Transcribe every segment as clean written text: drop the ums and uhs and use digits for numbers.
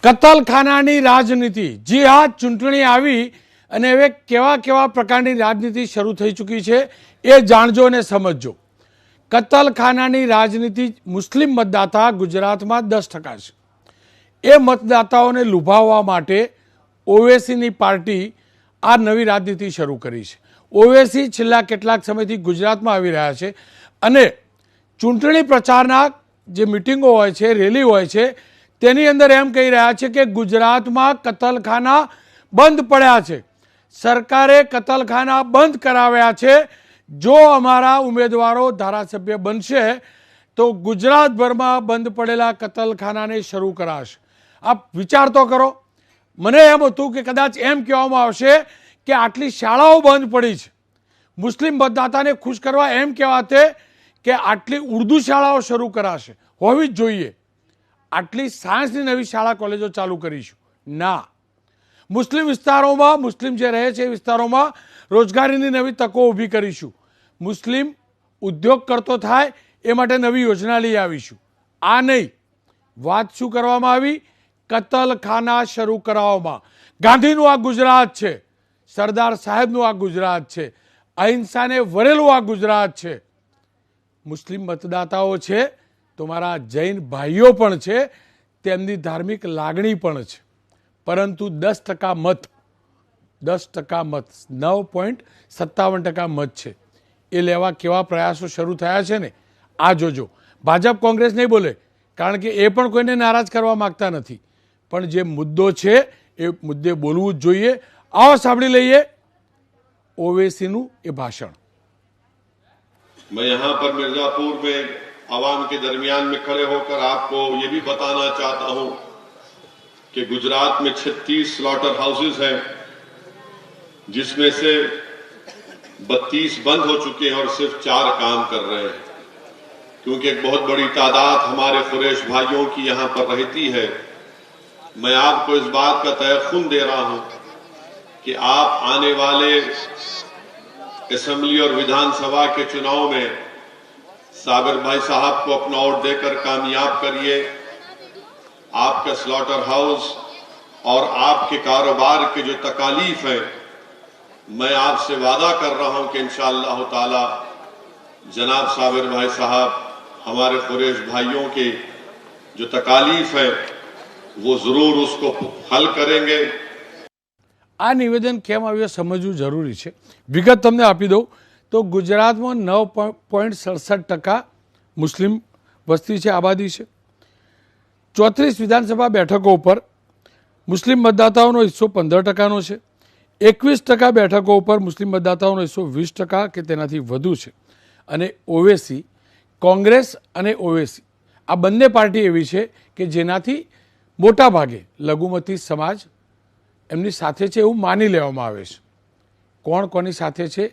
કતલખાનાની રાજનીતિ, જી હા, ચૂંટણી આવી અને હવે કેવા કેવા પ્રકારની રાજનીતિ શરૂ થઈ ચૂકી છે એ જાણજો અને સમજજો. કતલખાનાની રાજનીતિ મુસ્લિમ મતદાતા ગુજરાતમાં 10% છે. એ મતદાતાઓને લુભાવવા માટે ઓવેસીની પાર્ટી આ નવી રાજનીતિ શરૂ કરી છે. ઓવેસી છેલ્લા કેટલાક સમયથી ગુજરાતમાં આવી રહ્યા છે અને ચૂંટણી પ્રચારના જે મિટિંગો હોય છે, રેલી હોય છે, તેની અંદર એમ કહી રહ્યા છે કે ગુજરાતમાં કતલખાના બંધ પડ્યા છે, સરકારે કતલખાના બંધ કરાવ્યા છે. જો અમારા ઉમેદવારો ધારાસભ્ય બનશે તો ગુજરાતભરમાં બંધ પડેલા કતલખાનાને શરૂ કરાશે. આપ વિચાર તો કરો. મને એમ હતું કે કદાચ એમ કહેવામાં આવશે કે આટલી શાળાઓ બંધ પડી છે. મુસ્લિમ મતદાતાને ખુશ કરવા એમ કહેવાતે કે આટલી ઉર્દુ શાળાઓ શરૂ કરાશે, હોવી જ જોઈએ. આટલી સાયન્સની નવી શાળા કોલેજો ચાલુ કરીશું. ના, મુસ્લિમ વિસ્તારોમાં, મુસ્લિમ જે રહે છે એ વિસ્તારોમાં રોજગારીની નવી તકો ઊભી કરીશું. મુસ્લિમ ઉદ્યોગ કરતો થાય એ માટે નવી યોજના લઈ આવીશું. આ નહીં. વાત શું કરવામાં આવી? કતલખાના શરૂ કરાવવામાં. ગાંધીનું આ ગુજરાત છે, સરદાર સાહેબનું આ ગુજરાત છે, અહિંસાને વરેલું આ ગુજરાત છે. મુસ્લિમ મતદાતાઓ છે તો મારા જૈન ભાઈઓ પણ છે, તેમની ધાર્મિક લાગણી પણ છે, પરંતુ 10% મત, 10% મત, 9.57% મત છે એ લેવા કેવા પ્રયાસો શરૂ થયા છે ને આ જોજો. ભાજપ કોંગ્રેસ નહીં બોલે, કારણ કે એ પણ કોઈને નારાજ કરવા માંગતા નથી, પણ જે મુદ્દો છે એ મુદ્દે બોલવું જ જોઈએ. આવો સાંભળી લઈએ ઓવેસીનું એ ભાષણ. मैं यहाँ पर मिर्जापुर में आवाम के दरमियान में खड़े होकर आपको ये भी बताना चाहता हूँ कि गुजरात में 36 स्लॉटर हाउसेस हैं, जिसमें से 32 बंद हो चुके हैं और सिर्फ 4 काम कर रहे हैं, क्योंकि एक बहुत बड़ी तादाद हमारे कुरैश भाइयों की यहाँ पर रहती है. मैं आपको इस बात का तयख्खुन दे रहा हूँ कि आप आने वाले असेंबली और विधानसभा के चुनाव में साबिर भाई साहब को अपना वोट देकर कामयाब करिए. आपका स्लॉटर हाउस और आपके कारोबार के जो तकालीफ हैं, मैं आपसे वादा कर रहा हूं कि इंशाअल्लाह ताला जनाब साबिर भाई साहब हमारे कुरैश भाइयों के जो तकालीफ है वो जरूर उसको हल करेंगे. આ નિવેદન કેમ આવ્યું સમજવું જરૂરી છે. વિગત તમને આપી દઉં તો ગુજરાતમાં 9.67% મુસ્લિમ વસ્તી છે, આબાદી છે. 34 વિધાનસભા બેઠકો ઉપર મુસ્લિમ મતદાતાઓનો હિસ્સો 15%નો છે. 21% બેઠકો ઉપર મુસ્લિમ મતદાતાઓનો હિસ્સો 20% કે તેનાથી વધુ છે. અને ઓવેસી, કોંગ્રેસ અને ઓવેસી આ બંને પાર્ટી એવી છે કે જેનાથી મોટા ભાગે લઘુમતી સમાજ એમની સાથે છે એવું માની લેવામાં આવે છે. કોણ કોની સાથે છે,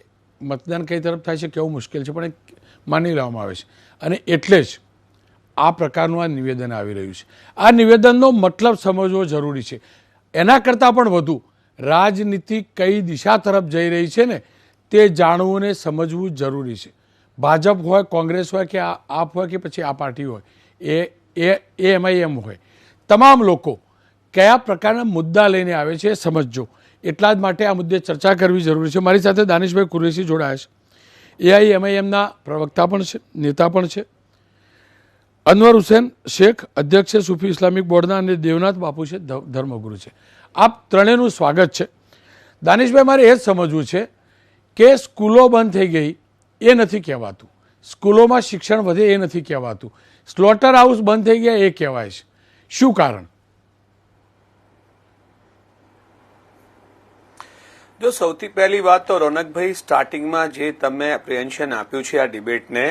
મતદાન કઈ તરફ થાય છે કેવું મુશ્કેલ છે, પણ માની લેવામાં આવે છે. અને એટલે જ આ પ્રકારનું આ નિવેદન આવી રહ્યું છે. આ નિવેદનનો મતલબ સમજવો જરૂરી છે. એના કરતાં પણ વધુ રાજનીતિ કઈ દિશા તરફ જઈ રહી છે ને તે જાણવું ને સમજવું જરૂરી છે. ભાજપ હોય, કોંગ્રેસ હોય કે આપ હોય કે પછી આ પાર્ટી હોય, એ MIM હોય, તમામ લોકો કયા પ્રકારના મુદ્દા લઈને આવે છે એ સમજજો. એટલા જ માટે આ મુદ્દે ચર્ચા કરવી જરૂરી છે. મારી સાથે દાનિશભાઈ કુરેશી જોડાયા છે. AIMIMના પ્રવક્તા પણ છે, નેતા પણ છે. અનવર હુસેન શેખ અધ્યક્ષ છે સૂફી ઇસ્લામિક બોર્ડના, અને દેવનાથ બાપુ છે, ધર્મગુરુ છે. આપ ત્રણેયનું સ્વાગત છે. દાનિશભાઈ, મારે એ જ સમજવું છે કે સ્કૂલો બંધ થઈ ગઈ એ નથી કહેવાતું, સ્કૂલોમાં શિક્ષણ વધે એ નથી કહેવાતું, સ્લોટર હાઉસ બંધ થઈ ગયા એ કહેવાય છે. શું કારણ? જો સૌથી પહેલી વાત તો રોનકભાઈ, સ્ટાર્ટિંગમાં જે તમે એપ્રિહેન્શન આપ્યું છે આ ડિબેટને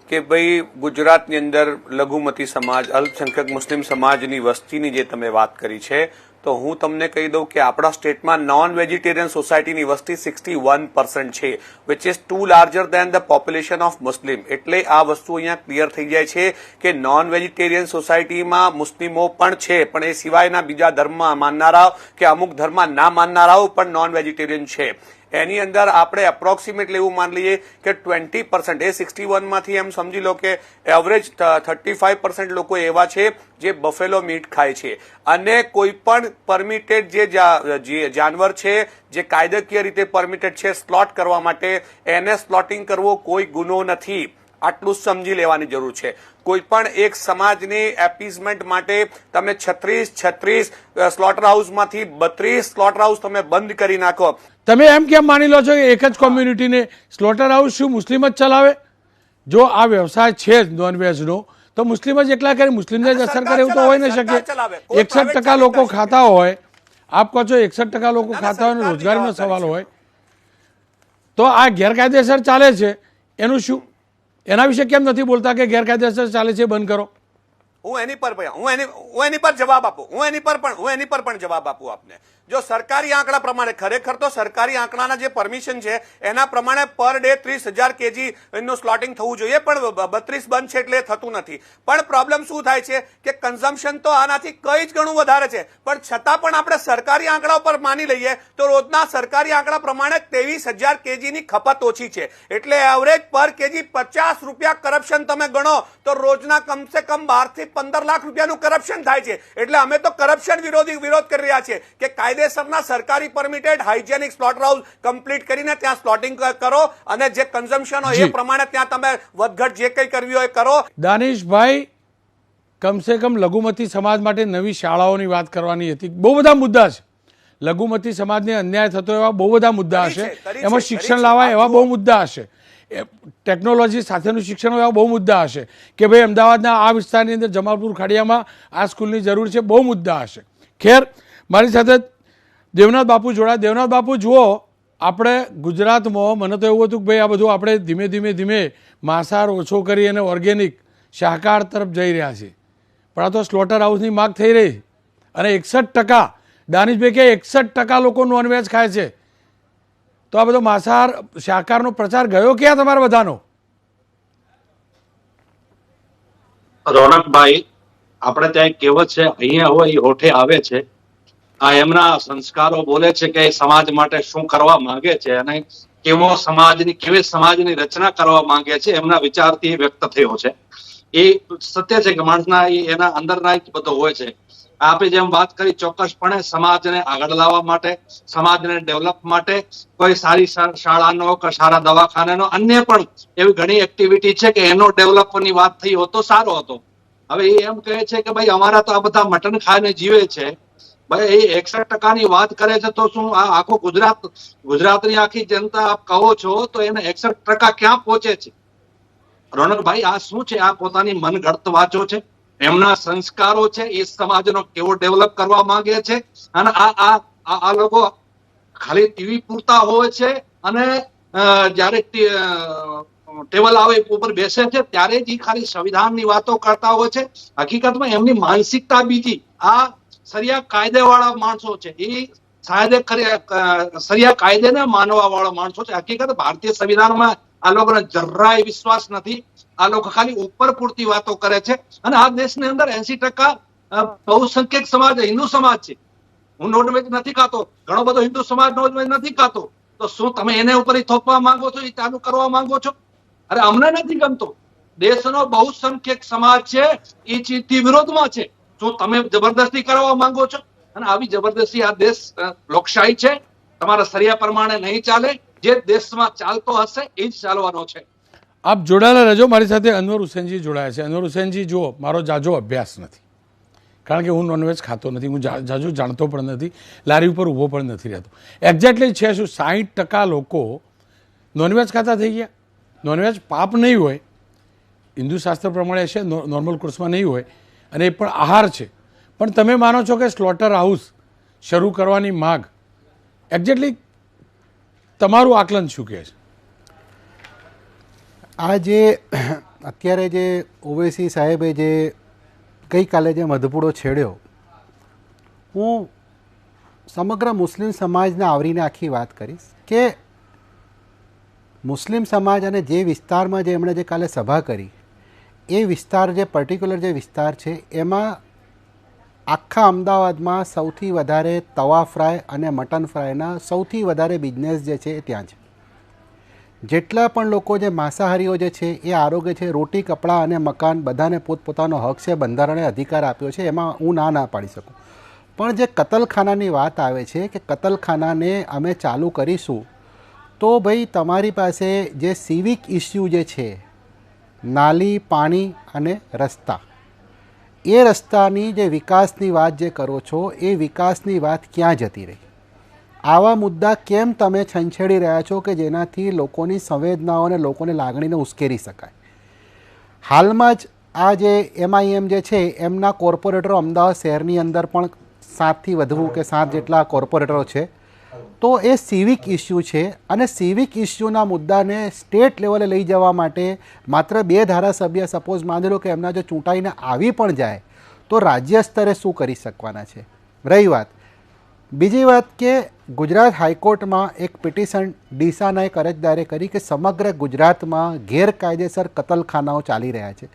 કે ભાઈ ગુજરાતની અંદર લઘુમતી સમાજ, અલ્પસંખ્યક મુસ્લિમ સમાજની વસ્તીની જે તમે વાત કરી છે, તો હું તમને કહી દઉં કે આપણા સ્ટેટમાં નોન વેજીટેરિયન સોસાયટીની વસ્તી 61% છે, which is too larger than the population of Muslim. એટલે આ વસ્તુ અહીંયા ક્લિયર થઈ જાય છે કે નોન વેજીટેરિયન સોસાયટીમાં મુસ્લિમો પણ છે, પણ એ સિવાયના બીજા ધર્મ માનનારાઓ કે અમુક ધર્મ ના માનનારાઓ પણ નોન વેજીટેરિયન છે. એની અંદર આપણે એપ્રોક્સિમેટલી એવું માની લઈએ કે 20% એ 61 માંથી એમ સમજી લો કે એવરેજ 35% લોકો એવા છે જે બફેલો મીટ ખાય છે, અને કોઈ પણ પરમિટેડ જે જાનવર છે જે કાયદાકીય રીતે પરમિટેડ છે સ્લોટ કરવા માટે, એને સ્લોટિંગ કરવો કોઈ ગુનો નથી. આટલું સમજી લેવાની જરૂર છે. કોઈ પણ એક સમાજની એપીઝમેન્ટ માટે તમે 36 સ્લોટર હાઉસમાંથી 32 સ્લોટર હાઉસ તમે બંધ કરી નાખો. તમે એમ કેમ માની લો છો કે એક જ કોમ્યુનિટીને સ્લોટર હાઉસ શું મુસ્લિમ જ ચલાવે? જો આ વ્યવસાય છે જ નોનવેજનો તો મુસ્લિમ જ એકલા કરે, મુસ્લિમને જ અસર કરે એવું તો હોય ન શકે. 61% લોકો ખાતા હોય, આપ કહો છો 61% લોકો ખાતા હોય અને રોજગારીનો સવાલ હોય, તો આ ગેરકાયદેસર ચાલે છે એનું શું? એના વિશે કેમ નથી બોલતા કે ગેરકાયદેસર ચાલે છે, બંધ કરો? હું એની પર જવાબ આપું. હું એની પર પણ જવાબ આપું આપને. જો સરકારી આંકડા પ્રમાણે, ખરેખર તો સરકારી આંકડાના જે પરમિશન છે એના પ્રમાણે પર ડે 30,000 kg નું સ્લોટિંગ થવું જોઈએ, પણ 32 બંધ છે એટલે થતું નથી. પણ પ્રોબ્લેમ શું થાય છે કે કન્ઝમ્પશન તો આનાથી કઈ જ ઘણું વધારે છે, પણ છતાં પણ આપણે સરકારી આંકડા ઉપર માની લઈએ તો રોજના સરકારી આંકડા પ્રમાણે 23,000 kg ની ખપત ઓછી છે, એટલે એવરેજ પર કેજી 50 રૂપિયા કરપ્શન તમે ગણો તો રોજના કમસે કમ 12 થી 15 લાખ રૂપિયાનું કરપ્શન થાય છે. એટલે અમે તો કરપ્શન વિરોધ કરી રહ્યા છીએ કે કાયદેસરના સરકારી permitted hygienic slaughter house complete કરીને ત્યાં સ્લોટિંગ કરો, અને જે કન્ઝમ્પશન હોય એ પ્રમાણે ત્યાં તમે વધઘટ જે કંઈ કરવી હોય કરો. દાનિશભાઈ, કમસે કમ લઘુમતી સમાજ માટે નવી શાળાઓની વાત કરવાની હતી. બહુ બધા મુદ્દા છે. લઘુમતી સમાજને અન્યાય થતો એવા બહુ બધા મુદ્દા હશે, એમાં શિક્ષણ લાવાય એવા બહુ મુદ્દા હશે, ટેકનોલોજી સાથેનું શિક્ષણ એવા બહુ મુદ્દા હશે કે ભાઈ અમદાવાદના આ વિસ્તારની અંદર જમાલપુર ખાડિયામાં આ સ્કૂલની જરૂર છે, બહુ મુદ્દા હશે. ખેર, મારી સાથે દેવનાથ બાપુ જોડાયા. દેવનાથ બાપુ, જુઓ, આપણે ગુજરાતમાં મને તો એવું હતું કે ભાઈ આ બધું આપણે ધીમે ધીમે માંસાહાર ઓછો કરી અને ઓર્ગેનિક શાકાહાર તરફ જઈ રહ્યા છીએ, પણ આ તો સ્લોટર હાઉસની માગ થઈ રહી, અને 61%, દાનિશભાઈ કે 61% લોકો નોનવેજ ખાય છે, તો આ બધો માંસાહાર શાકાહારનો પ્રચાર ગયો ક્યાં તમારા બધાનો? રોનકભાઈ, આપણે ત્યાં કહેવત છે, અહીંયા હોય એ હોઠે આવે છે. આ એમના સંસ્કારો બોલે છે કે સમાજ માટે શું કરવા માંગે છે અને કેવી સમાજની રચના કરવા માંગે છે, એમના વિચારથી વ્યક્ત થયો છે. એ સત્ય છે કે માણસના એના અંદરના બધો હોય છે. આપણે જેમ વાત કરી, ચોક્કસપણે સમાજને આગળ લાવવા માટે, સમાજને ડેવલપ માટે કોઈ સારી શાળાનો કે સારા દવાખાનાનો, અન્ય પણ એવી ઘણી એક્ટિવિટી છે કે એનો ડેવલપની વાત થઈ હોત તો સારો હતો. હવે એ એમ કહે છે કે ભાઈ અમારા તો આ બધા મટન ખાઈને જીવે છે. ભાઈ એ 61% વાત કરે છે, તો શું આ આખો ગુજરાતની આખી જનતા આપ કહો છો તો એને 61% ક્યાં પહોંચે છે? રોનકભાઈ, આ શું છે? આ પોતાની મનગઢત વાંચો છે. એમના સંસ્કારો છે એ સમાજનો કેવો ડેવલપ કરવા માંગે છે, અને આ લોકો ખાલી ટીવી પૂરતા હોય છે, અને જયારે ટેબલ આવે ઉપર બેસે છે ત્યારે જ ખાલી સંવિધાનની વાતો કરતા હોય છે. હકીકતમાં એમની માનસિકતા બીજી. આ સરિયા કાયદે વાળા માણસો છે, એ સરિયા કાયદેને માનવા વાળા માણસો છે. હકીકત ભારતીય સંવિધાનમાં આ લોકોને જરાય વિશ્વાસ નથી. આ લોકો ખાલી ઉપર પૂરતી વાતો કરે છે, અને આ દેશની અંદર 80% બહુસંખ્યક સમાજ હિન્દુ સમાજ છે. હું નોનવેજ નથી ખાતો, ઘણો બધો હિન્દુ સમાજ નોનવેજ નથી ખાતો, તો શું તમે એને ઉપર થોપવા માંગો છો, એ ચાલુ કરવા માંગો છો? અરે અમને નથી ગમતો. દેશનો બહુસંખ્યક સમાજ છે એ ચીજથી વિરોધમાં છે. શું તમે જબરદસ્તી કરવા માંગો છો? અને આવી જબરદસ્તી, આ દેશ લોકશાહી છે, તમારા સરિયા પ્રમાણે નહીં ચાલે. જે દેશમાં ચાલતો હશે એ જ ચાલવાનો છે. આપ જોડાયેલા રહેજો. મારી સાથે અનવર હુસેનજી જોડાયા છે. અનવર હુસેનજી, જુઓ, મારો જાજો અભ્યાસ નથી, કારણ કે હું નોનવેજ ખાતો નથી, હું જાજુ જાણતો પણ નથી, લારી ઉપર ઊભો પણ નથી રહેતો. એક્ઝેક્ટલી છે શું? 60% લોકો નોનવેજ ખાતા થઈ ગયા. નોનવેજ પાપ નહીં હોય, હિન્દુ શાસ્ત્ર પ્રમાણે છે, નોર્મલ કોર્સમાં નહીં હોય, અને એ પણ આહાર છે. પણ તમે માનો છો કે સ્લોટર હાઉસ શરૂ કરવાની માગ, એક્ઝેક્ટલી તમારું આકલન શું કહે છે? આ જે અત્યારે જે ઓવૈસી સાહેબે જે ગઈકાલે જે મધપૂડો છેડ્યો, હું સમગ્ર મુસ્લિમ સમાજને આવરીને આખી વાત કરીશ કે મુસ્લિમ સમાજ અને જે વિસ્તારમાં જે એમણે જે કાલે સભા કરી, એ વિસ્તાર જે પર્ટિક્યુલર જે વિસ્તાર છે એમાં આખા અમદાવાદમાં સૌથી વધારે તવા ફ્રાય અને મટન ફ્રાયના સૌથી વધારે બિઝનેસ જે છે એ ત્યાં છે. જેટલા પણ લોકો જે માંસાહારીઓ જે છે એ આરોગ્ય છે, રોટી, કપડાં અને મકાન બધાને પોતપોતાનો હક છે, બંધારણે અધિકાર આપ્યો છે, એમાં હું ના પાડી શકું. પણ જે કતલખાનાની વાત આવે છે કે કતલખાનાને અમે ચાલુ કરીશું, તો ભાઈ તમારી પાસે જે સિવિક ઇસ્યુ જે છે, નાલી, પાણી અને રસ્તા, એ રસ્તાની જે વિકાસની વાત જે કરો છો એ વિકાસની વાત ક્યાં જતી રહી? આવા મુદ્દા કેમ તમે છંછેડી રહ્યા છો કે જેનાથી લોકોની સંવેદનાઓ અને લોકોની લાગણીને ઉશ્કેરી શકાય? હાલમાં જ આ જે MIM જે છે એમના કોર્પોરેટરો અમદાવાદ શહેરની અંદર પણ 7થી વધુ કે 7 જેટલા કોર્પોરેટરો છે. તો એ સિવિક ઇસ્યુ છે અને સિવિક ઇસ્યુના મુદ્દાને સ્ટેટ લેવલે લઈ જવા માટે માત્ર 2 ધારાસભ્ય સપોઝ માની લો કે એમના જો ચૂંટાઈને આવી પણ જાય તો રાજ્ય સ્તરે શું કરી શકવાના છે? રહી વાત બીજી વાત કે ગુજરાત હાઈકોર્ટમાં એક પિટિશન ડીસાના એક અરજદારે કરી કે સમગ્ર ગુજરાતમાં ગેરકાયદેસર કતલખાનાઓ ચાલી રહ્યા છે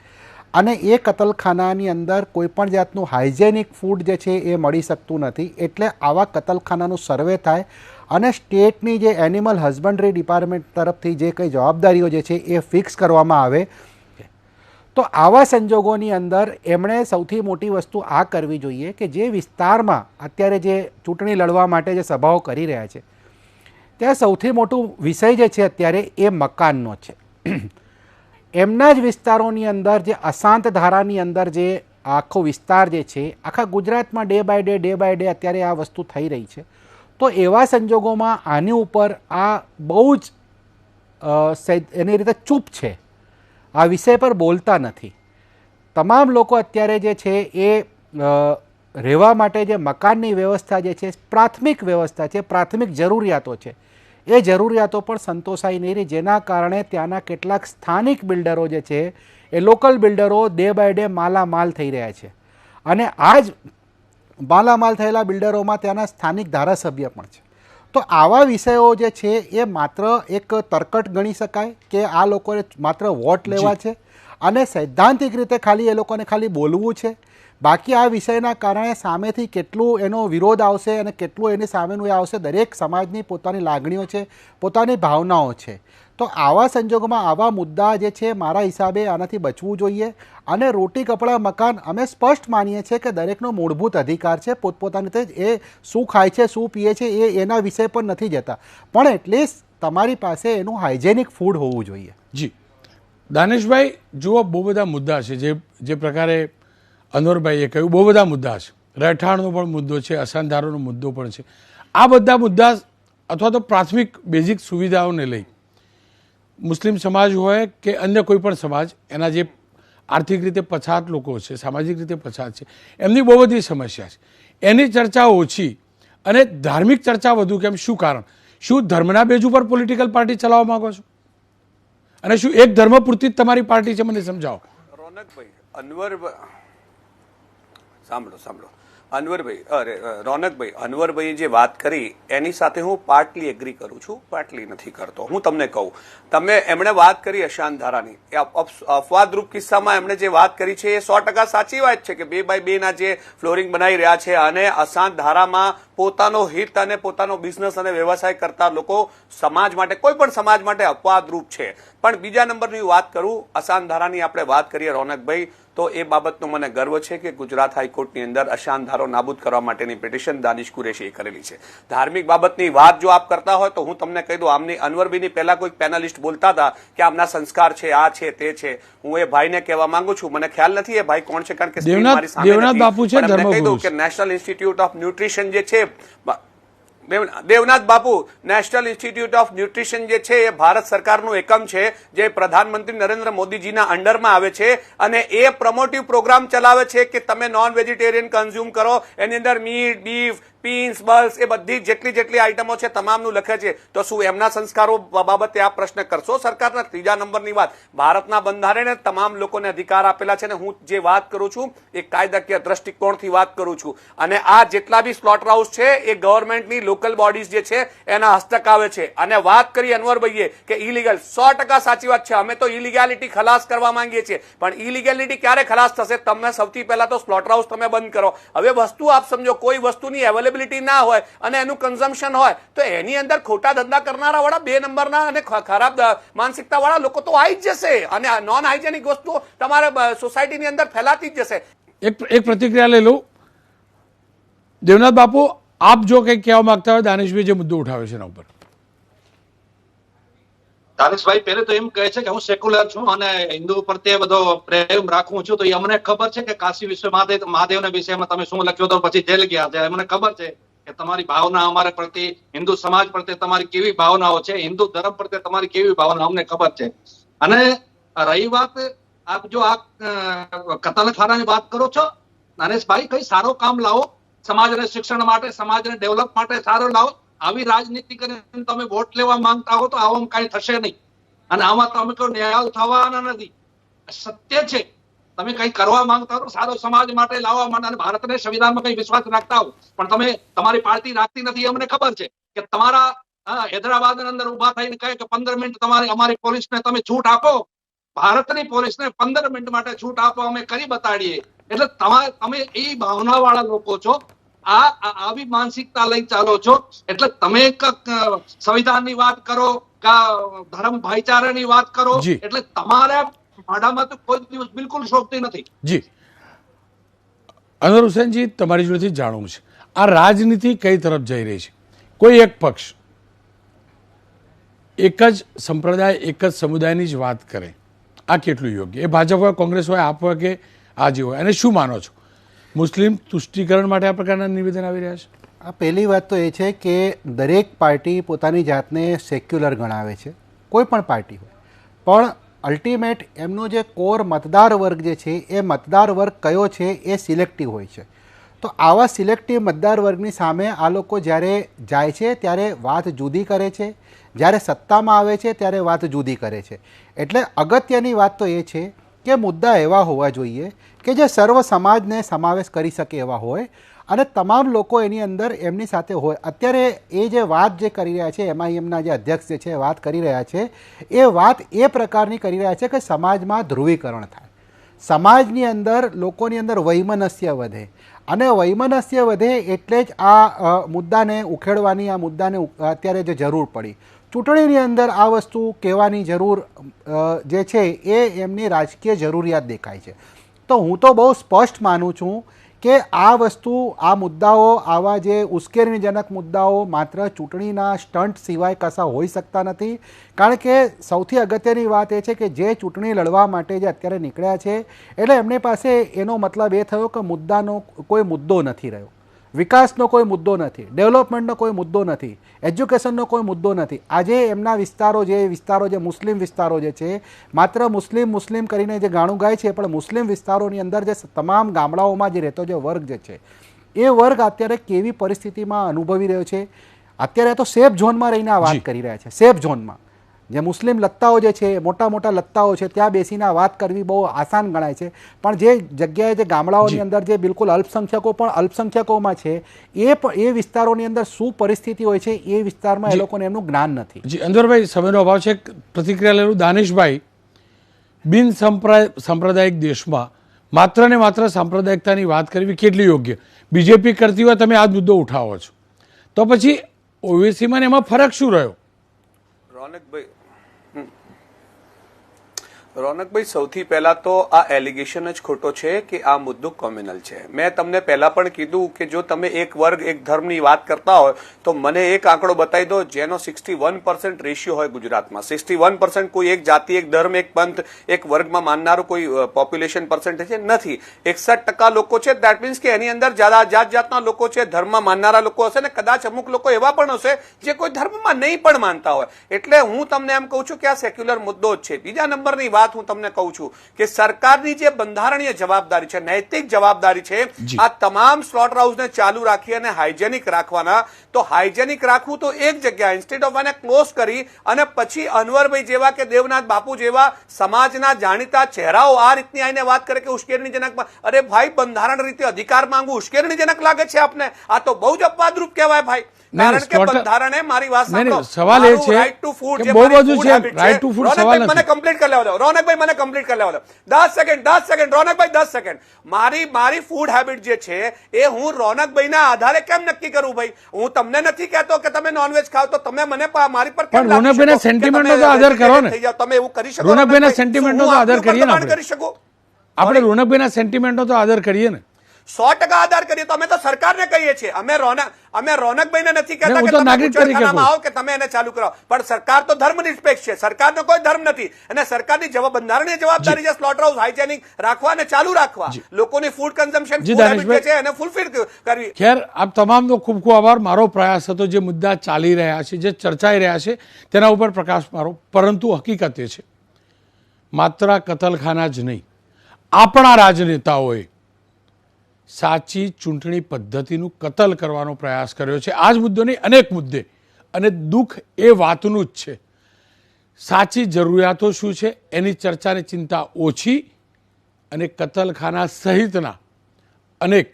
અને એ કતલખાનાની અંદર કોઈપણ જાતનું હાઇજેનિક ફૂડ જે છે એ મળી શકતું નથી. એટલે આવા કતલખાનાનું સર્વે થાય અને સ્ટેટની જે એનિમલ હસબન્ડરી ડિપાર્ટમેન્ટ તરફથી જે કંઈ જવાબદારીઓ જે છે એ ફિક્સ કરવામાં આવે. તો આવા સંજોગોની અંદર એમણે સૌથી મોટી વસ્તુ આ કરવી જોઈએ કે જે વિસ્તારમાં અત્યારે જે ચૂંટણી લડવા માટે જે સભાઓ કરી રહ્યા છે ત્યાં સૌથી મોટું વિષય જે છે અત્યારે એ મકાનનો છે. એમના જ વિસ્તારોની અંદર જે અશાંત ધારાની અંદર જે આખો વિસ્તાર જે છે આખા ગુજરાતમાં ડે બાય ડે અત્યારે આ વસ્તુ થઈ રહી છે. તો એવા સંજોગોમાં આની ઉપર આ બહુ જ એની રીતે ચૂપ છે, આ વિષય પર બોલતા નથી. તમામ લોકો અત્યારે જે છે એ રહેવા માટે જે મકાનની વ્યવસ્થા જે છે પ્રાથમિક વ્યવસ્થા છે, પ્રાથમિક જરૂરિયાતો છે, એ જરૂરિયાતો પણ સંતોષાઈ નહીં રહી, જેના કારણે ત્યાંના કેટલાક સ્થાનિક બિલ્ડરો જે છે એ લોકલ બિલ્ડરો ડે બાય ડે માલામાલ થઈ રહ્યા છે. અને આ જ માલામાલ થયેલા બિલ્ડરોમાં ત્યાંના સ્થાનિક ધારાસભ્ય પણ છે. તો આવા વિષયો જે છે એ માત્ર એક તરકટ ગણી શકાય કે આ લોકોને માત્ર વોટ લેવા છે અને સૈદ્ધાંતિક રીતે ખાલી એ લોકોને ખાલી બોલવું છે. બાકી આ વિષયના કારણે સામેથી કેટલું એનો વિરોધ આવશે અને કેટલું એની સામેનું એ આવશે. દરેક સમાજની પોતાની લાગણીઓ છે, પોતાની ભાવનાઓ છે. તો આવા સંજોગોમાં આવા મુદ્દા જે છે મારા હિસાબે આનાથી બચવું જોઈએ. અને રોટી, કપડાં, મકાન અમે સ્પષ્ટ માનીએ છીએ કે દરેકનો મૂળભૂત અધિકાર છે પોતપોતાની રીતે એ શું ખાય છે, શું પીએ છે એ એના વિષય પર નથી જતા, પણ એટલીસ્ટ તમારી પાસે એનું હાઇજેનિક ફૂડ હોવું જોઈએ. જી દાનેશભાઈ, જુઓ બહુ બધા મુદ્દા છે જે પ્રકારે અનવરભાઈએ કહ્યું, બહુ બધા મુદ્દા છે. રહેઠાણનો પણ મુદ્દો છે, અસાનધારોનો મુદ્દો પણ છે. આ બધા મુદ્દા અથવા તો પ્રાથમિક બેઝિક સુવિધાઓને લઈ મુસ્લિમ સમાજ હોય કે અન્ય કોઈ પણ સમાજ, એના જે આર્થિક રીતે પછાત લોકો છે, સામાજિક રીતે પછાત છે, એમની બહુ બધી સમસ્યા છે. એની ચર્ચા ઓછી અને ધાર્મિક ચર્ચા વધુ કેમ? શું કારણ? શું ધર્મના બેઝ ઉપર પોલિટિકલ પાર્ટી ચલાવવા માંગો છો? અને શું એક ધર્મ પૂરતી જ તમારી પાર્ટી છે? મને સમજાવો. રોનકભાઈ, સાંભળો રોનકભાઈ, અનવરભાઈ જે વાત કરી એની સાથે હું પાર્ટલી એગ્રી કરું છું, પાર્ટલી નથી કરતો. હું તમને કહું, એમણે વાત કરી અશાંત ધારાની, અપવાદરૂપ કિસ્સામાં એમણે જે વાત કરી છે એ 100% સાચી વાત છે કે 2 બાય 2 ના જે ફ્લોરિંગ બનાવી રહ્યા છે અને અશાંત ધારામાં પોતાનો હિત અને પોતાનો બિઝનેસ અને વ્યવસાય કરતા લોકો સમાજ માટે, કોઈ પણ સમાજ માટે અપવાદરૂપ છે. પણ બીજા નંબરની વાત કરું, અશાંત ધારાની આપણે વાત કરીએ રોનકભાઈ, તો એ બાબતનો મને ગર્વ છે કે ગુજરાત હાઈકોર્ટની અંદર અશાંત ધારો નાબૂદ કરવા માટેની પિટિશન દાનિશ કુરેશીએ કરેલી છે. ધાર્મિક બાબતની વાત જો આપ કરતા હોય તો હું તમને કહી દઉં, આમની અનવરભાઈની પહેલા કોઈક પેનલિસ્ટ બોલતા હતા કે આમના સંસ્કાર છે, આ છે, તે છે. હું એ ભાઈને કહેવા માંગુ છું, મને ખ્યાલ નથી એ ભાઈ કોણ છે કારણ કે મારી સામે બાપુ છે, કહી દઉં કે નેશનલ ઇન્સ્ટિટ્યૂટ ઓફ ન્યુટ્રિશન જે છે, દેવનાથ બાપુ, નેશનલ ઇન્સ્ટિટ્યૂટ ઓફ ન્યુટ્રિશન જે છે એ ભારત સરકારનું એકમ છે જે પ્રધાનમંત્રી નરેન્દ્ર મોદીજીના અંડરમાં આવે છે અને એ પ્રમોટિવ પ્રોગ્રામ ચલાવે છે કે તમે નોન વેજીટેરિયન કન્ઝ્યુમ કરો. એની અંદર મીટ, બીફ, પીન્સ બલ્સ એ બધી જેટલી આઈટમો છે તમામનું લખે છે, તો શું એમના સંસ્કારો બાબતે આપ પ્રશ્ન કરશો સરકારના? ત્રીજા નંબરની વાત, ભારતના બંધારણે તમામ લોકોને અધિકાર આપેલા છે, ને હું જે વાત કરું છું એ કાયદાકીય દ્રષ્ટિકોણથી વાત કરું છું, અને આ જેટલા બી સ્લોટર હાઉસ છે એ ગવર્મેન્ટની લોકલ બોડીઝ જે છે એના હસ્તક આવે છે. અને વાત કરી અનવરભાઈએ કે ઇલીગલ, 100% સાચી વાત છે. અમે તો ઇલીગાલિટી ખલાસ કરવા માંગીએ છીએ, પણ ઇલીગાલિટી ક્યારે ખલાસ થશે? તમે સૌથી પહેલા તો સ્લોટર હાઉસ તમે બંધ કરો. હવે વસ્તુ આપ સમજો, કોઈ વસ્તુની અવેલેબિલિટી ના હોય અને એનું કન્ઝમ્પશન હોય તો એની અંદર ખોટા ધંધા કરનારા વાળા 2 નંબરના અને ખરાબ માનસિકતા વાળા લોકો તો આવી જ જશે, અને નોન હાઇજેનિક વસ્તુઓ તમારે સોસાયટીની અંદર ફેલાતી જ જશે. એક પ્રતિક્રિયા લઈ લઉં. દેવનાથ બાપુ, આપ જો કંઈક કહેવા માંગતા હોય દાનિશભાઈ જે મુદ્દો ઉઠાવે છે એના ઉપર. દાનિશભાઈ પહેલે તો એમ કહે છે કે હું સેક્યુલર છું અને હિન્દુ પ્રત્યે બધો પ્રેમ રાખું છું, તો એ અમને ખબર છે કે કાશી વિશ્વ મહાદેવના વિષયમાં તમે શું લખ્યું તો પછી જેલ ગયા છે. અમને ખબર છે કે તમારી ભાવના અમારા પ્રત્યે, હિન્દુ સમાજ પ્રત્યે તમારી કેવી ભાવનાઓ છે, હિન્દુ ધર્મ પ્રત્યે તમારી કેવી ભાવના અમને ખબર છે. અને રહી વાત, આપ જો આ કતલખાનાની વાત કરો છો, નરેશભાઈ, કઈ સારો કામ લાવો, સમાજને શિક્ષણ માટે, સમાજને ડેવલપ માટે સારો લાવો. આવી રાજનીતિ કરીને તમે વોટ લેવા માંગતા હો તો આવામાં કઈ થશે નહીં, અને આમાં તમે કોઈ ન્યાય થવાના નથી. સત્ય છે, તમે કઈ કરવા માંગતા હો સારો સમાજ માટે લાવવા માટે, અને ભારતને સંવિધાનમાં કઈ વિશ્વાસ રાખતા હો, પણ તમે તમારી પાર્ટી રાખતી નથી. અમને ખબર છે કે તમારા હૈદરાબાદ ની અંદર ઉભા થઈને કહે કે 15 મિનિટ તમારી અમારી પોલીસને તમે છૂટ આપો, ભારતની પોલીસને 15 મિનિટ માટે છૂટ આપો, અમે કરી બતાડીએ. એટલે તમે એ ભાવના વાળા લોકો છો, આવી માનસિકતા લઈ ચાલો છો. એટલે તમે સંવિધાનની વાત કરો, ધર્મ ભાઈચારાની વાત કરો, એટલે તમારા ભાડામાં તો કોઈ દિવસ બિલકુલ શોભતી નથી. જી અનવર હુસેનજી, તમારી જોડેથી જાણવું છે, આ રાજનીતિ કઈ તરફ જઈ રહી છે? કોઈ એક પક્ષ એક જ સંપ્રદાય, એક જ સમુદાયની જ વાત કરે, આ કેટલું યોગ્ય? એ ભાજપ હોય, કોંગ્રેસ હોય, આપ હોય કે આજે હોય, અને શું માનો છો? મુસ્લિમ તુષ્ટિકરણ માટે આ પ્રકારના નિવેદન આવી રહ્યા છે? આ પહેલી વાત તો એ છે કે દરેક પાર્ટી પોતાની જાતને સેક્યુલર ગણાવે છે, કોઈ પણ પાર્ટી હોય, પણ અલ્ટિમેટ એમનો જે કોર મતદાર વર્ગ જે છે એ મતદાર વર્ગ કયો છે એ સિલેક્ટિવ હોય છે. તો આવા સિલેક્ટિવ મતદાર વર્ગની સામે આ લોકો જ્યારે જાય છે ત્યારે વાત જુદી કરે છે, જ્યારે સત્તામાં આવે છે ત્યારે વાત જુદી કરે છે. એટલે અગત્યની વાત તો એ છે કે મુદ્દા એવા હોવા જોઈએ કે જે સર્વ સમાજને સમાવેશ કરી શકે એવા હોય, અને તમામ લોકો એની અંદર એમની સાથે હોય. અત્યારે એ જે વાત જે કરી રહ્યા છે, MIMના જે અધ્યક્ષ જે છે વાત કરી રહ્યા છે, એ વાત એ પ્રકારની કરી રહ્યા છે કે સમાજમાં ધ્રુવીકરણ થાય, સમાજની અંદર લોકોની અંદર વૈમનસ્ય વધે, અને વૈમનસ્ય વધે એટલે જ આ મુદ્દાને ઉખેડવાની, આ મુદ્દાને અત્યારે જે જરૂર પડી. ચૂંટણીની અંદર આ વસ્તુ કહેવાની જરૂર જે છે એ એમની રાજકીય જરૂરિયાત દેખાય છે. તો હું તો બહુ સ્પષ્ટ માનું છું કે આ વસ્તુ, આ મુદ્દાઓ, આવા જે ઉશ્કેરણીજનક મુદ્દાઓ માત્ર ચૂંટણીના સ્ટન્ટ સિવાય કશા હોઈ શકતા નથી. કારણ કે સૌથી અગત્યની વાત એ છે કે જે ચૂંટણી લડવા માટે જે અત્યારે નીકળ્યા છે, એટલે એમની પાસે એનો મતલબ એ થયો કે મુદ્દાનો કોઈ મુદ્દો નથી રહ્યો, વિકાસનો કોઈ મુદ્દો નથી, ડેવલપમેન્ટનો કોઈ મુદ્દો નથી, એજ્યુકેશનનો કોઈ મુદ્દો નથી. આજે એમના વિસ્તારો જે મુસ્લિમ વિસ્તારો જે છે, માત્ર મુસ્લિમ કરીને જે ગાણું ગાય છે, પણ મુસ્લિમ વિસ્તારોની અંદર જે તમામ ગામડાઓમાં જે રહેતો જે વર્ગ જે છે, એ વર્ગ અત્યારે કેવી પરિસ્થિતિમાં અનુભવી રહ્યો છે. અત્યારે તો સેફ ઝોનમાં રહીને આ વાત કરી રહ્યા છે. સેફ ઝોનમાં જે મુસ્લિમ લત્તાઓ જે છે, મોટા મોટા લત્તાઓ છે, ત્યાં બેસીને વાત કરવી બહુ આસાન ગણાય છે, પણ જે જગ્યાએ જે ગામડાઓની અંદર જે બિલકુલ અલ્પસંખ્યકો પણ અલ્પસંખ્યકોમાં છે, એ વિસ્તારોની અંદર શું પરિસ્થિતિ હોય છે એ વિસ્તારમાં એ લોકોને એમનું જ્ઞાન નથી. જી અંદરભાઈ, સમયનો અભાવ છે, પ્રતિક્રિયા લેવું. દાનિશભાઈ, બિન સાંપ્રદાયિક દેશમાં માત્ર ને માત્ર સાંપ્રદાયિકતાની વાત કરવી કેટલી યોગ્ય? બીજેપી કરતી હોય, તમે આ મુદ્દો ઉઠાવો છો, તો પછી ઓવેસીમાં એમાં ફરક શું રહ્યો? રોનકભાઈ, સૌથી પહેલા તો આ એલિગેશન જ ખોટો છે કે આ મુદ્દો કોમ્યુનલ છે. મેં તમને પહેલા પણ કીધું કે જો તમે એક વર્ગ, એક ધર્મની વાત કરતા હોય તો મને એક આંકડો બતાવી દો જેનો 61% રેશિયો હોય ગુજરાતમાં. 61% કોઈ એક જાતિ, એક ધર્મ, એક પંથ, એક વર્ગમાં માનનારું કોઈ પોપ્યુલેશન પર્સન્ટેજ નથી. 61% લોકો છે. દેટ મીન્સ કે એની અંદર જાત જાતના લોકો છે, ધર્મમાં માનનારા લોકો હશે, ને કદાચ અમુક લોકો એવા પણ હશે જે કોઈ ધર્મમાં નહીં પણ માનતા હોય. એટલે હું તમને એમ કહું છું કે આ સેક્યુલર મુદ્દો જ છે. બીજા નંબરની વાત વાત હું તમને કહું છું કે સરકારની જે બંધારણીય જવાબદારી છે, નૈતિક જવાબદારી છે, આ તમામ સ્લોટર હાઉસને ચાલુ રાખી અને હાઇજેનિક રાખવાના. તો હાઇજેનિક રાખવું તો એક જગ્યા, ઇન્સ્ટેડ ઓફ એને ક્લોઝ કરી અને પછી અનવરભાઈ જેવા કે દેવનાથ બાપુ જેવા સમાજના જાણીતા ચહેરાઓ આ રીતની આઈને વાત કરે કે ઉશ્કેરણીજનક. અરે ભાઈ, બંધારણ રીતે અધિકાર માંગવું ઉશ્કેરણીજનક લાગે છે આપને? આ તો બહુ જ અપવાદરૂપ કહેવાય ભાઈ. કારણ કે બંધારણે મારી વાત સાંભળો, સવાલ એ છે કે બહુ બધું છે રાઈટ ટુ ફૂડ. સવાલ મને કમ્પ્લીટ કરી લેવા દો રોનકભાઈ, મને કમ્પ્લીટ કરી લેવા દો. 10 સેકન્ડ રોનકભાઈ, 10 સેકન્ડ. મારી ફૂડ હેબિટ જે છે એ હું રોનકભાઈના આધારે કેમ નક્કી કરું ભાઈ? હું તમને નથી કહેતો કે તમે નોનવેજ ખાવ તો તમે મને મારી પર પણ રોનકભાઈના સેન્ટિમેન્ટનો તો આદર કરો ને. તમે એવું કરી શકો? રોનકભાઈના સેન્ટિમેન્ટનો તો આદર કરીએ ને કરી શકો. આપણે રોનકભાઈના સેન્ટિમેન્ટનો તો આદર કરીએ ને. 100% આધાર કરીએ તો અમે તો સરકારને કહીએ છીએ. અમે રોનકભાઈને નથી કહેતા હું કે તો તમે નાગરિક તરીકે ગુજરખાનામાં આવો કે તમે એને ચાલુ કરાવો. પણ સરકાર તો ધર્મનિરપેક્ષ છે, સરકારનો કોઈ ધર્મ નથી અને સરકારની બંધારણીય જવાબદારી છે સ્લોટર હાઉસ હાઇજેનિક રાખવા અને ચાલુ રાખવા. લોકોની ફૂડ કન્ઝમ્પશન છે એને ફૂલફિલ કરવી. ખેર, આપ તમામનો ખૂબ ખૂબ આભાર. મારો પ્રયાસ હતો જે મુદ્દા ચાલી રહ્યા છે, જે ચર્ચાઈ રહ્યા છે તેના ઉપર પ્રકાશ મારો. પરંતુ હકીકત એ છે માત્ર કતલખાના જ નહીં, આપણા રાજનેતાઓએ સાચી ચૂંટણી પદ્ધતિનું કતલ કરવાનો પ્રયાસ કર્યો છે. આ જ મુદ્દો નહીં, અનેક મુદ્દે. અને દુઃખ એ વાતનું જ છે, સાચી જરૂરિયાતો શું છે એની ચર્ચાની ચિંતા ઓછી અને કતલખાના સહિતના અનેક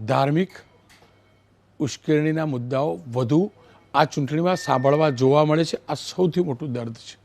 ધાર્મિક ઉશ્કેરણીના મુદ્દાઓ વધુ આ ચૂંટણીમાં સાંભળવા જોવા મળે છે. આ સૌથી મોટું દર્દ છે.